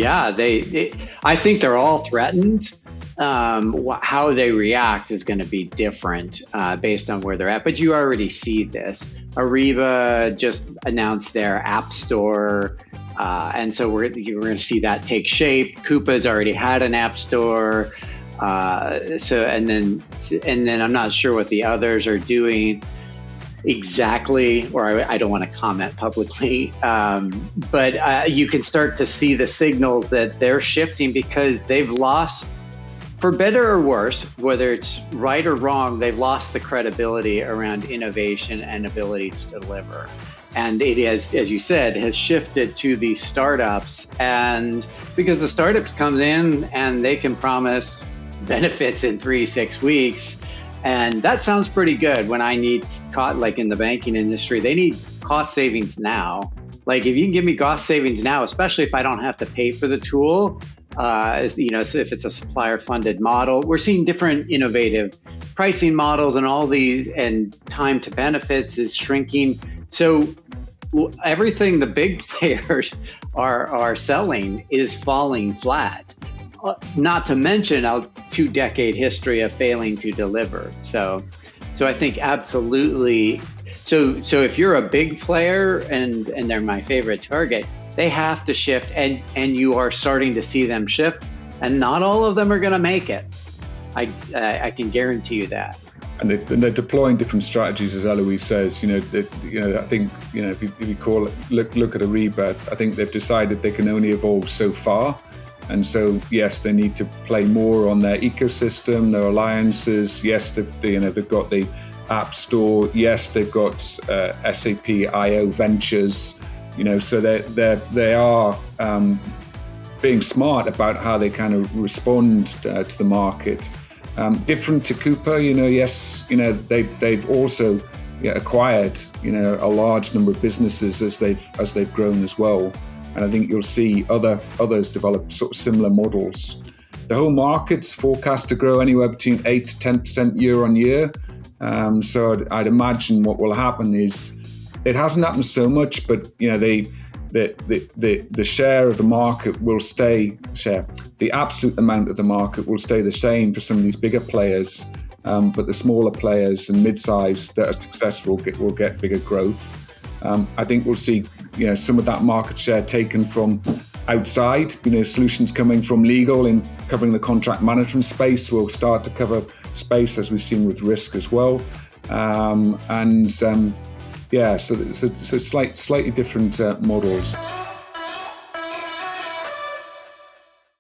Yeah, I think they're all threatened. How they react is going to be different based on where they're at. But you already see this. Ariba just announced their app store. And so we're going to see that take shape. Coupa's already had an app store. And then I'm not sure what the others are doing exactly, or I don't want to comment publicly. But you can start to see the signals that they're shifting because they've lost, for better or worse, whether it's right or wrong, they've lost the credibility around innovation and ability to deliver. And it has, as you said, has shifted to these startups. And because the startups come in and they can promise benefits in 3-6 weeks. And that sounds pretty good when I need, like in the banking industry, they need cost savings now. Like if you can give me cost savings now, especially if I don't have to pay for the tool, so if it's a supplier funded model, we're seeing different innovative pricing models and all these, and time to benefits is shrinking. So everything the big players are selling is falling flat. Not to mention a 2-decade history of failing to deliver. So I think absolutely. So if you're a big player and they're my favorite target, they have to shift, and you are starting to see them shift, and not all of them are going to make it. I can guarantee you that. And they're deploying different strategies, as Elouise says. I think if you look at Ariba, I think they've decided they can only evolve so far. And so, yes, they need to play more on their ecosystem, their alliances. Yes, they've got the App Store. Yes, they've got SAP IO Ventures. So they are being smart about how they kind of respond to the market. Different to Coupa, yes, they've also acquired a large number of businesses as they've grown as well. And I think you'll see others develop sort of similar models. The whole market's forecast to grow anywhere between 8 to 10% year on year. So I'd imagine what will happen is, it hasn't happened so much, but the share of the market will stay. The absolute amount of the market will stay the same for some of these bigger players, but the smaller players and mid-size that are successful will get bigger growth. I think we'll see some of that market share taken from outside. Solutions coming from legal in covering the contract management space will start to cover space, as we've seen with risk as well. So slightly different models.